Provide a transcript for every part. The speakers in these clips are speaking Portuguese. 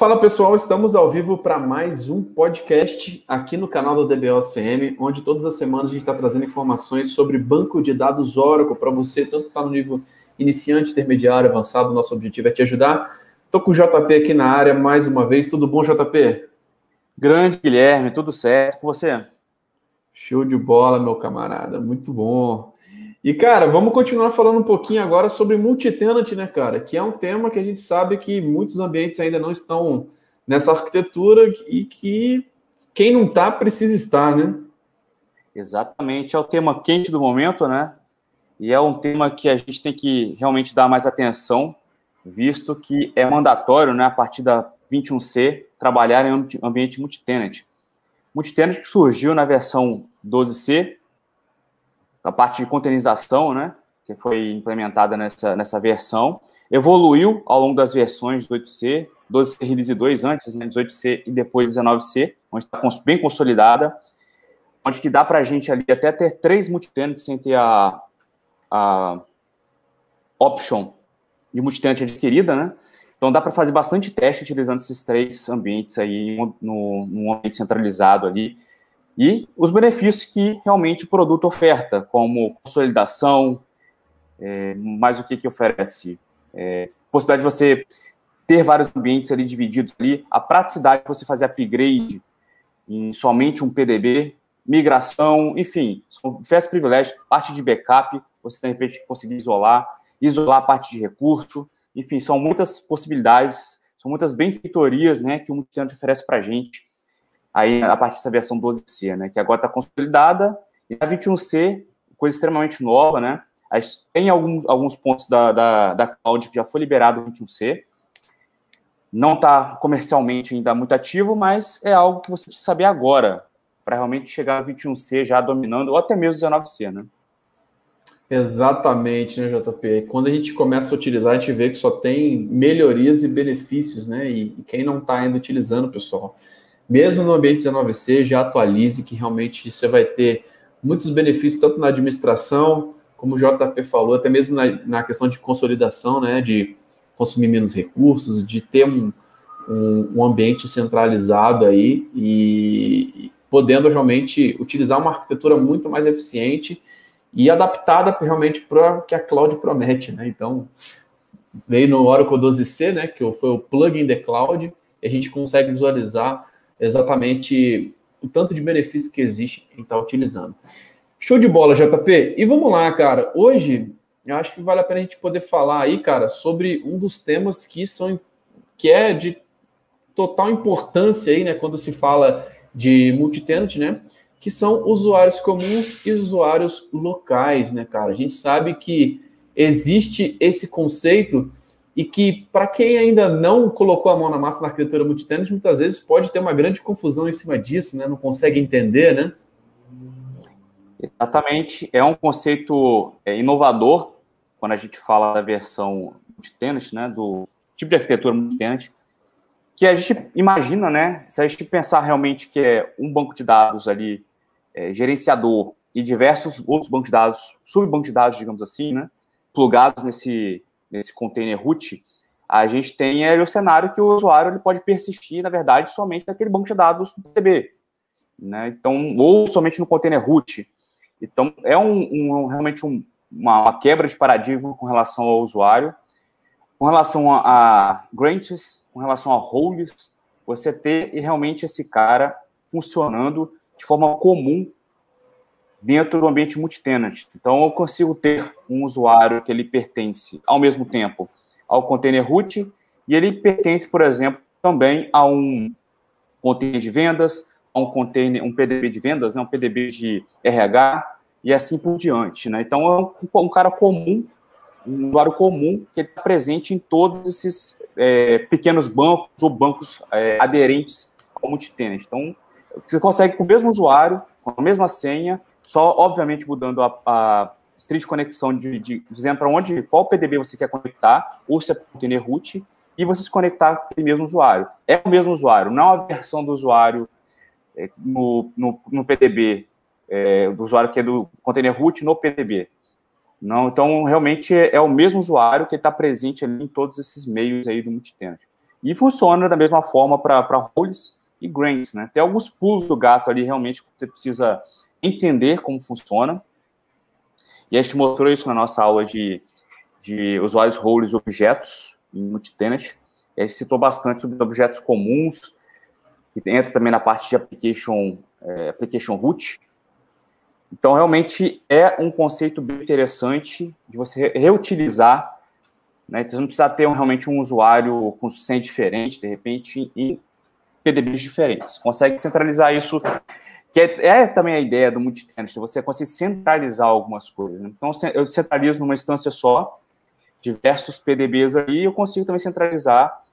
Fala pessoal, estamos ao vivo para mais um podcast aqui no canal do DBOCM, onde todas as semanas a gente está trazendo informações sobre banco de dados Oracle para você, tanto que está no nível iniciante, intermediário, avançado. Nosso objetivo é te ajudar. Estou com o JP aqui na área mais uma vez. Tudo bom, JP? Grande Guilherme, tudo certo com você? Show de bola, meu camarada, muito bom. E, cara, vamos continuar falando um pouquinho agora sobre multitenant, né, cara? Que é um tema que a gente sabe que muitos ambientes ainda não estão nessa arquitetura e que quem não está precisa estar, né? Exatamente, é o tema quente do momento, né? E é um tema que a gente tem que realmente dar mais atenção, visto que é mandatório, né, a partir da 21C, trabalhar em ambiente multitenant. Multitenant que surgiu na versão 12C, a parte de containerização, né, que foi implementada nessa versão, evoluiu ao longo das versões 18C, 12C Release 2 antes, né, 18C e depois 19C, onde está bem consolidada, onde que dá para a gente ali até ter 3 multitenants sem ter a option de multitenant adquirida, né? Então dá para fazer bastante teste utilizando esses 3 ambientes aí num ambiente centralizado ali. E os benefícios que realmente o produto oferta, como consolidação, mais o que oferece? Possibilidade de você ter vários ambientes ali divididos ali, a praticidade de você fazer upgrade em somente um PDB, migração, enfim, são diversos privilégios, parte de backup, você de repente conseguir isolar a parte de recurso, enfim, são muitas possibilidades, são muitas benfeitorias, né, que o multitenant oferece para a gente, aí a partir dessa versão 12C, né, que agora está consolidada, e a 21C, coisa extremamente nova, né, a gente tem alguns pontos da cloud que já foi liberado no 21C, não está comercialmente ainda muito ativo, mas é algo que você precisa saber agora, para realmente chegar a 21C já dominando, ou até mesmo 19C, né? Exatamente, né, JP? Quando a gente começa a utilizar, a gente vê que só tem melhorias e benefícios, né? E quem não está ainda utilizando, pessoal, mesmo no ambiente 19C, já atualize, que realmente você vai ter muitos benefícios, tanto na administração, como o JP falou, até mesmo na questão de consolidação, né? De consumir menos recursos, de ter um ambiente centralizado aí e podendo realmente utilizar uma arquitetura muito mais eficiente e adaptada realmente para o que a cloud promete, né? Então, veio no Oracle 12C, né, que foi o plugin the cloud, e a gente consegue visualizar exatamente o tanto de benefício que existe em estar utilizando. Show de bola, JP. E vamos lá, cara. Hoje, eu acho que vale a pena a gente poder falar aí, cara, sobre um dos temas que é de total importância aí, né, quando se fala de multitenant, né, que são usuários comuns e usuários locais, né, cara? A gente sabe que existe esse conceito e que, para quem ainda não colocou a mão na massa na arquitetura multitenant, muitas vezes pode ter uma grande confusão em cima disso, né? Não consegue entender, né? Exatamente. É um conceito inovador quando a gente fala da versão multitenant, né, do tipo de arquitetura multitenant, que a gente imagina, né, se a gente pensar realmente que é um banco de dados ali, gerenciador e diversos outros bancos de dados, subbancos de dados, digamos assim, né, plugados nesse container root, a gente tem o cenário que o usuário ele pode persistir, na verdade, somente naquele banco de dados do PDB, né, então, ou somente no container root. Então, é realmente uma quebra de paradigma com relação ao usuário, com relação a grants, com relação a roles, você ter realmente esse cara funcionando de forma comum dentro do ambiente multitenant. Então, eu consigo ter um usuário que ele pertence, ao mesmo tempo, ao container root, e ele pertence, por exemplo, também a um container de vendas, a um PDB de vendas, né, um PDB de RH, e assim por diante, né? Então, é um cara comum, um usuário comum que está presente em todos esses pequenos bancos ou bancos aderentes ao multitenant. Então, você consegue com o mesmo usuário, com a mesma senha, só, obviamente, mudando a stream de conexão, dizendo para qual PDB você quer conectar, ou se é container root, e você se conectar com aquele mesmo usuário. É o mesmo usuário, não é a versão do usuário no PDB, do usuário que é do container root no PDB. Não, então, realmente, é o mesmo usuário que está presente ali em todos esses meios aí do multitenant. E funciona da mesma forma para roles e grants, né? Tem alguns pulos do gato ali, realmente, que você precisa entender como funciona. E a gente mostrou isso na nossa aula de usuários, roles e objetos em multitenant. E a gente citou bastante sobre objetos comuns, que entra também na parte de application root. Então, realmente, é um conceito bem interessante de você reutilizar, né? Então, você não precisa ter realmente um usuário com senha diferente, de repente, em PDBs diferentes. Consegue centralizar isso, que é também a ideia do multitenant, você consegue centralizar algumas coisas, né? Então, eu centralizo numa instância só, diversos PDBs ali, eu consigo também centralizar,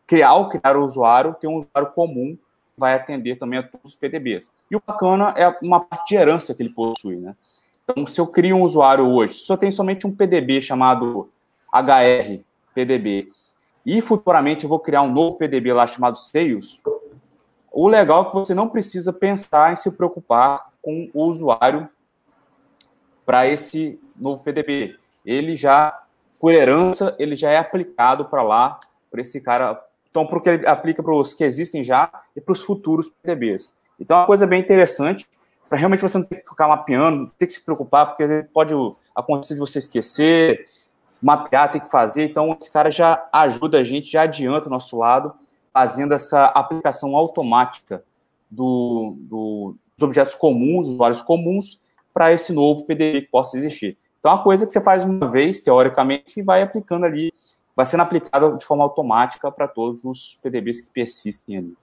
criar o usuário, ter um usuário comum, que vai atender também a todos os PDBs. E o bacana é uma parte de herança que ele possui, né? Então, se eu crio um usuário hoje, só tem somente um PDB chamado HR PDB, e futuramente eu vou criar um novo PDB lá chamado Sales, o legal é que você não precisa pensar em se preocupar com o usuário para esse novo PDB. Ele já, por herança, ele já é aplicado para lá, para esse cara. Então, porque ele aplica para os que existem já e para os futuros PDBs. Então, é uma coisa bem interessante, para realmente você não ter que ficar mapeando, não ter que se preocupar, porque pode acontecer de você esquecer, mapear, ter que fazer. Então, esse cara já ajuda a gente, já adianta o nosso lado, fazendo essa aplicação automática dos objetos comuns, usuários comuns, para esse novo PDB que possa existir. Então, é uma coisa que você faz uma vez, teoricamente, e vai aplicando ali, vai sendo aplicada de forma automática para todos os PDBs que persistem ali.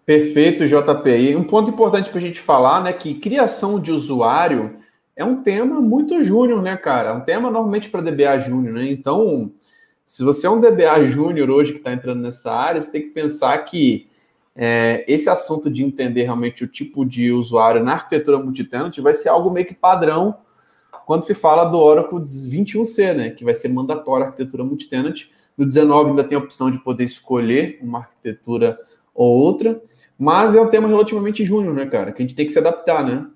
Perfeito, JP. E um ponto importante para a gente falar, né, que criação de usuário é um tema muito júnior, né, cara? É um tema normalmente para DBA júnior, né? Então, se você é um DBA júnior hoje que está entrando nessa área, você tem que pensar que esse assunto de entender realmente o tipo de usuário na arquitetura multitenant vai ser algo meio que padrão quando se fala do Oracle 21C, né, que vai ser mandatório a arquitetura multitenant. No 19 ainda tem a opção de poder escolher uma arquitetura ou outra, mas é um tema relativamente júnior, né, cara, que a gente tem que se adaptar, né?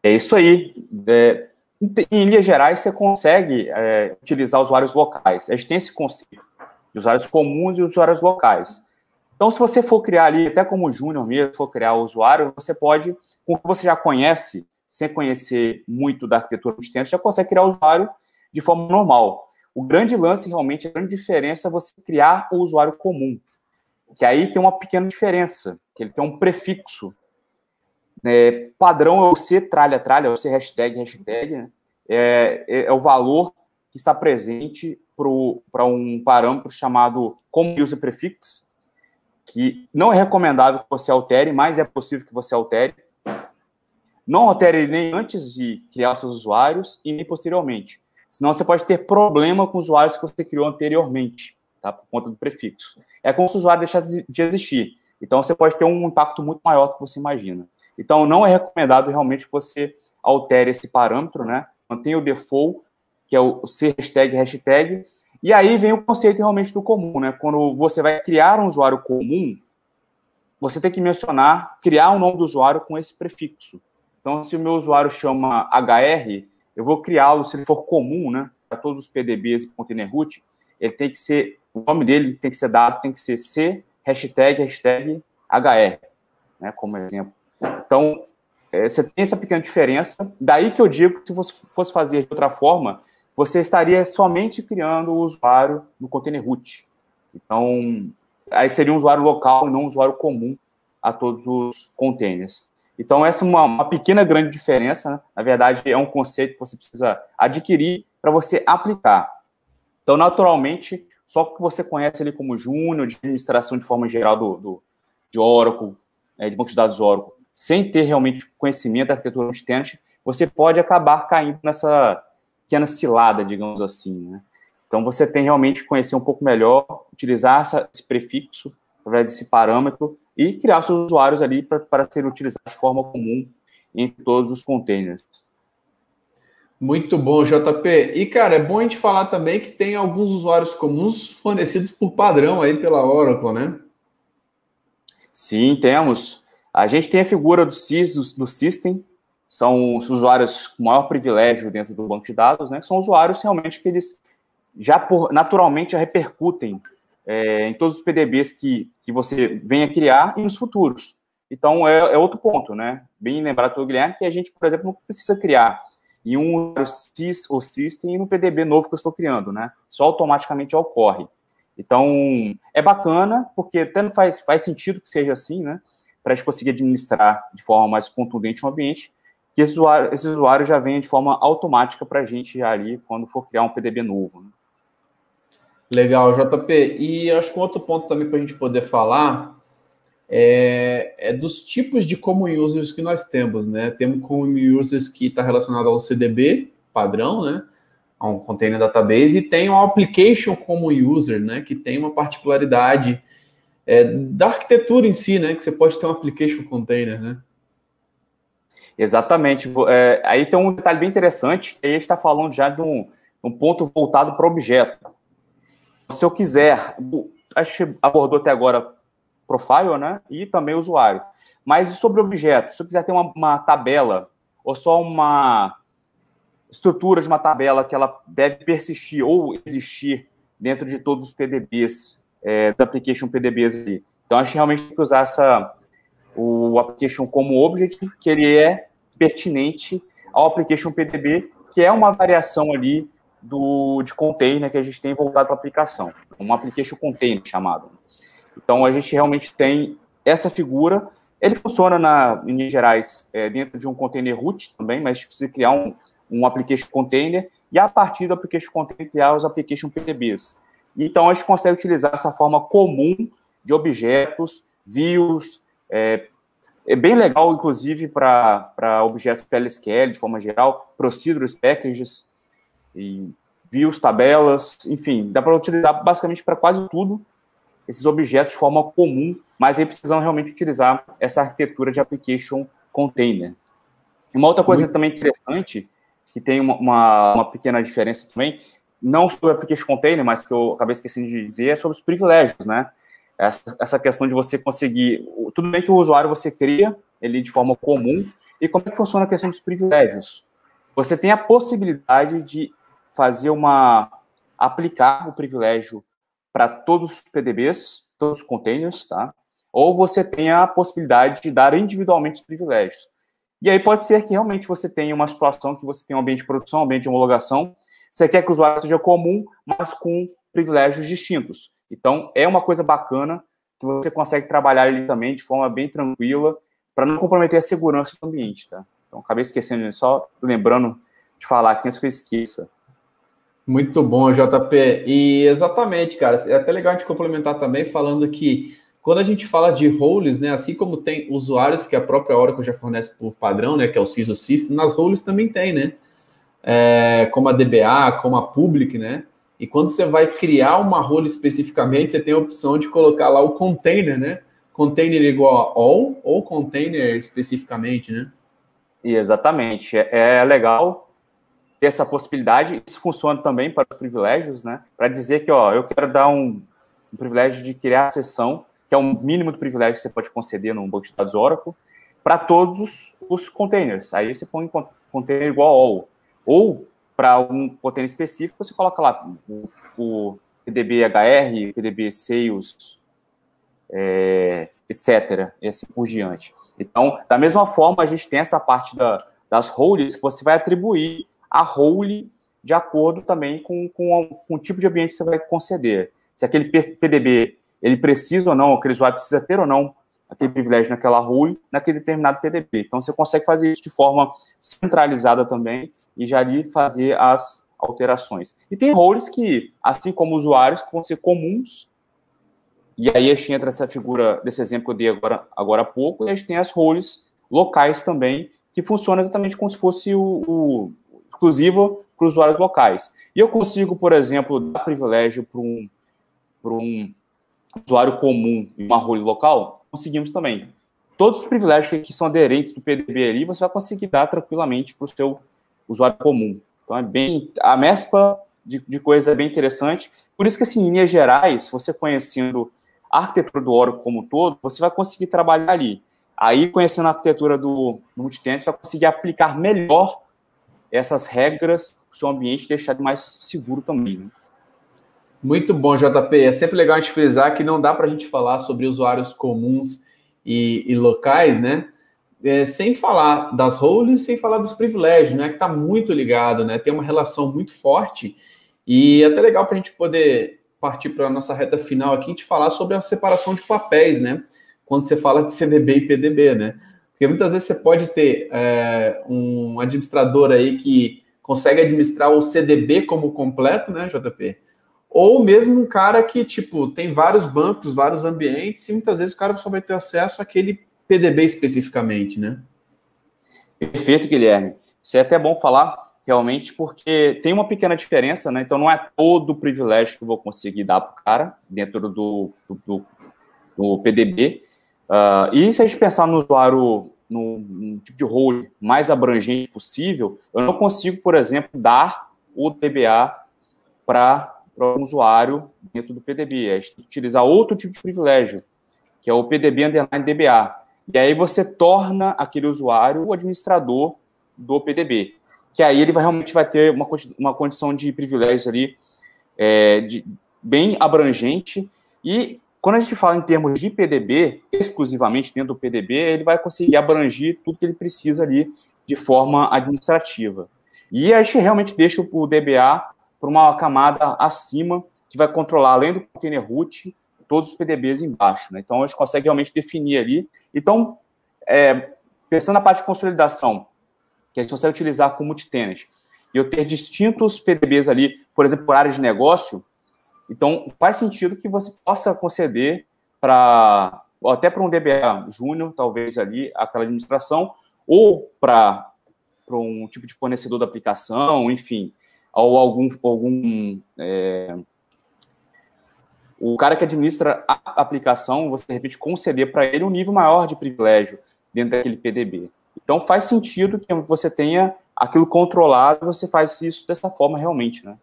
É isso aí. Em linhas gerais, você consegue utilizar usuários locais. A gente tem esse conceito de usuários comuns e usuários locais. Então, se você for criar ali, até como júnior mesmo, for criar o usuário, você pode, com o que você já conhece, sem conhecer muito da arquitetura multitenant, já consegue criar o usuário de forma normal. O grande lance, realmente, a grande diferença é você criar o usuário comum, que aí tem uma pequena diferença, que ele tem um prefixo. Padrão é o C, tralha, é o C, hashtag, né? É o valor que está presente para um parâmetro chamado Common User Prefix, que não é recomendável que você altere, mas é possível que você altere. Não altere ele nem antes de criar os seus usuários e nem posteriormente. Senão você pode ter problema com os usuários que você criou anteriormente, tá? Por conta do prefixo. É como se o usuário deixasse de existir. Então, você pode ter um impacto muito maior do que você imagina. Então, não é recomendado realmente que você altere esse parâmetro, né? Mantenha o default, que é o C, hashtag. E aí vem o conceito realmente do comum, né? Quando você vai criar um usuário comum, você tem que criar um nome do usuário com esse prefixo. Então, se o meu usuário chama HR, eu vou criá-lo, se ele for comum, né? Para todos os PDBs e container root, ele tem que ser, o nome dele tem que ser dado, tem que ser C, hashtag HR, né? Como exemplo. Então, você tem essa pequena diferença. Daí que eu digo que se você fosse fazer de outra forma, você estaria somente criando o usuário no container root. Então, aí seria um usuário local e não um usuário comum a todos os containers. Então, essa é uma pequena grande diferença, né? Na verdade, é um conceito que você precisa adquirir para você aplicar. Então, naturalmente, só que você conhece ele como júnior, de administração de forma geral de Oracle, de banco de dados Oracle, sem ter realmente conhecimento da arquitetura multitenant, você pode acabar caindo nessa pequena cilada, digamos assim, né? Então, você tem realmente que conhecer um pouco melhor, utilizar esse prefixo, através desse parâmetro, e criar seus usuários ali para serem utilizados de forma comum em todos os containers. Muito bom, JP. E, cara, é bom a gente falar também que tem alguns usuários comuns fornecidos por padrão aí pela Oracle, né? Sim, temos. A gente tem a figura do System, são os usuários com maior privilégio dentro do banco de dados, né? São usuários realmente que eles naturalmente já repercutem em todos os PDBs que você venha criar e nos futuros. Então, é outro ponto, né? Bem lembrado pelo Guilherme, que a gente, por exemplo, não precisa criar em um sys ou system e no PDB novo que eu estou criando, né? Só automaticamente ocorre. Então, é bacana, porque até não faz sentido que seja assim, né? Para a gente conseguir administrar de forma mais contundente um ambiente, que esses usuários já venham de forma automática para a gente já ali, quando for criar um PDB novo, né? Legal, JP. E acho que um outro ponto também para a gente poder falar é dos tipos de common users que nós temos, né? Temos common users que está relacionado ao CDB padrão, né? A um container database, e tem um application common user, né? Que tem uma particularidade da arquitetura em si, né? Que você pode ter um application container, né? Exatamente. Aí tem um detalhe bem interessante, que aí a gente está falando já de um ponto voltado para o objeto. Se eu quiser, acho que abordou até agora profile, né? E também usuário. Mas sobre objetos, se eu quiser ter uma tabela, ou só uma estrutura de uma tabela que ela deve persistir ou existir dentro de todos os PDBs, do application PDBs ali. Então, acho que realmente tem que usar o application como object, que ele é pertinente ao application PDB, que é uma variação ali de container que a gente tem voltado para a aplicação. Um application container chamado. Então, a gente realmente tem essa figura. Ele funciona, em linhas gerais, dentro de um container root também, mas a gente precisa criar um application container e, a partir do application container, criar os application PDBs. Então, a gente consegue utilizar essa forma comum de objetos, views. É bem legal, inclusive, para objetos PLSQL, de forma geral, procedures, packages, e views, tabelas, enfim, dá para utilizar basicamente para quase tudo esses objetos de forma comum, mas aí precisamos realmente utilizar essa arquitetura de application container. E uma outra coisa também interessante, que tem uma pequena diferença também, não sobre o application container, mas que eu acabei esquecendo de dizer, é sobre os privilégios, né? Essa questão de você conseguir... Tudo bem que o usuário você cria ele de forma comum, e como é que funciona a questão dos privilégios? Você tem a possibilidade de aplicar o privilégio para todos os PDBs, todos os containers, tá? Ou você tem a possibilidade de dar individualmente os privilégios. E aí pode ser que realmente você tenha uma situação que você tem um ambiente de produção, um ambiente de homologação, você quer que o usuário seja comum, mas com privilégios distintos. Então, é uma coisa bacana que você consegue trabalhar ali também de forma bem tranquila, para não comprometer a segurança do ambiente, tá? Então, acabei esquecendo, só lembrando de falar aqui antes que eu esqueça. Muito bom, JP. E exatamente, cara, é até legal a gente complementar também falando que quando a gente fala de roles, né, assim como tem usuários que a própria Oracle já fornece por padrão, né, que é o CISO System, nas roles também tem, né? Como a DBA, como a Public, né? E quando você vai criar uma role especificamente, você tem a opção de colocar lá o container, né? Container igual a all ou container especificamente, né? E exatamente. É legal ter essa possibilidade. Isso funciona também para os privilégios, né? Para dizer que, eu quero dar um privilégio de criar a sessão, que é o mínimo do privilégio que você pode conceder no banco de dados Oracle, para todos os containers. Aí você põe container igual a all. Ou, para um container específico, você coloca lá o PDB HR, PDB Sales, etc. E assim por diante. Então, da mesma forma, a gente tem essa parte das roles que você vai atribuir a role de acordo também com o tipo de ambiente que você vai conceder. Se aquele PDB, ele precisa ou não, aquele usuário precisa ter ou não aquele privilégio naquela role, naquele determinado PDB. Então, você consegue fazer isso de forma centralizada também e já ali fazer as alterações. E tem roles que, assim como usuários, que vão ser comuns. E aí a gente entra essa figura desse exemplo que eu dei agora há pouco, e a gente tem as roles locais também, que funcionam exatamente como se fosse o exclusivo para os usuários locais. E eu consigo, por exemplo, dar privilégio para um usuário comum em uma role local? Conseguimos também. Todos os privilégios que são aderentes do PDB ali, você vai conseguir dar tranquilamente para o seu usuário comum. Então, a mescla de coisas é bem interessante. Por isso que, assim, em linhas gerais, você conhecendo a arquitetura do Oracle como um todo, você vai conseguir trabalhar ali. Aí, conhecendo a arquitetura do multitenant, você vai conseguir aplicar melhor essas regras para o seu ambiente e deixar ele mais seguro também, né? Muito bom, JP. É sempre legal a gente frisar que não dá para a gente falar sobre usuários comuns e locais, né? Sem falar das roles, sem falar dos privilégios, né? Que está muito ligado, né? Tem uma relação muito forte e é até legal para a gente poder partir para a nossa reta final aqui, a gente falar sobre a separação de papéis, né? Quando você fala de CDB e PDB, né? Porque muitas vezes você pode ter um administrador aí que consegue administrar o CDB como completo, né, JP? Ou mesmo um cara que, tipo, tem vários bancos, vários ambientes, e muitas vezes o cara só vai ter acesso àquele PDB especificamente, né? Perfeito, Guilherme. Isso é até bom falar, realmente, porque tem uma pequena diferença, né? Então, não é todo o privilégio que eu vou conseguir dar para o cara dentro do PDB. E se a gente pensar no usuário, no tipo de role mais abrangente possível, eu não consigo, por exemplo, dar o DBA para um usuário dentro do PDB. A gente tem que utilizar outro tipo de privilégio, que é o PDB _ DBA. E aí você torna aquele usuário o administrador do PDB, que aí ele realmente vai ter uma condição de privilégios ali bem abrangente. E quando a gente fala em termos de PDB, exclusivamente dentro do PDB, ele vai conseguir abranger tudo que ele precisa ali de forma administrativa. E a gente realmente deixa o DBA para uma camada acima, que vai controlar, além do container root, todos os PDBs embaixo, né? Então, a gente consegue realmente definir ali. Então, pensando na parte de consolidação, que a gente consegue utilizar com multitenant, e eu ter distintos PDBs ali, por exemplo, por área de negócio, então faz sentido que você possa conceder até para um DBA júnior, talvez ali, aquela administração, ou para um tipo de fornecedor da aplicação, enfim, ou o cara que administra a aplicação, você, de repente, conceder para ele um nível maior de privilégio dentro daquele PDB. Então, faz sentido que você tenha aquilo controlado, você faz isso dessa forma realmente, né?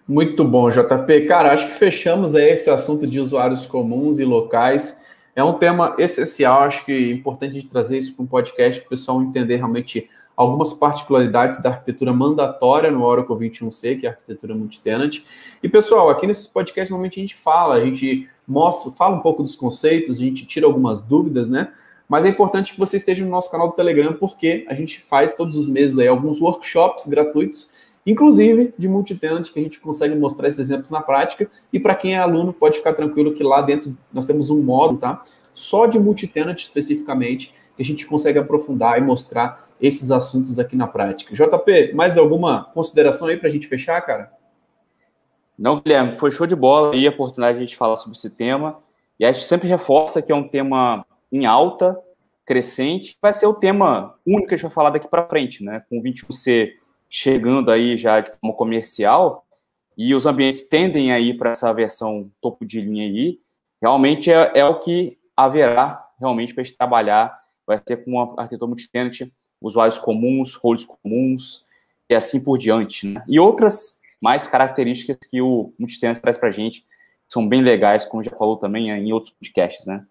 Muito bom, JP. Cara, acho que fechamos aí esse assunto de usuários comuns e locais. É um tema essencial, acho que é importante a gente trazer isso para um podcast para o pessoal entender realmente algumas particularidades da arquitetura mandatória no Oracle 21C, que é a arquitetura multitenant. E, pessoal, aqui nesses podcasts, normalmente a gente fala um pouco dos conceitos, a gente tira algumas dúvidas, né? Mas é importante que você esteja no nosso canal do Telegram, porque a gente faz todos os meses aí alguns workshops gratuitos, inclusive de multitenant, que a gente consegue mostrar esses exemplos na prática. E para quem é aluno, pode ficar tranquilo que lá dentro nós temos um módulo, tá? Só de multitenant especificamente, que a gente consegue aprofundar e mostrar esses assuntos aqui na prática. JP, mais alguma consideração aí para a gente fechar, cara? Não, Guilherme, foi show de bola aí a oportunidade de a gente falar sobre esse tema. E a gente sempre reforça que é um tema em alta, crescente. Vai ser o tema único que a gente vai falar daqui para frente, né? Com o 21C chegando aí já de forma comercial, e os ambientes tendem a ir para essa versão topo de linha aí, realmente é o que haverá realmente para a gente trabalhar. Vai ser com uma arquitetura multitenant, usuários comuns, roles comuns, e assim por diante, né? E outras mais características que o multitenant traz para a gente, que são bem legais, como já falou também em outros podcasts, né?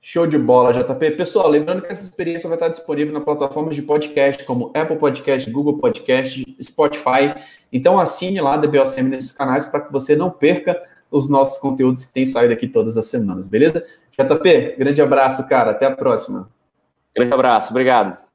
Show de bola, JP. Pessoal, lembrando que essa experiência vai estar disponível na plataformas de podcast, como Apple Podcast, Google Podcast, Spotify. Então, assine lá a DBOCM nesses canais para que você não perca os nossos conteúdos que tem saído aqui todas as semanas, beleza? JP, grande abraço, cara. Até a próxima. Grande abraço. Obrigado.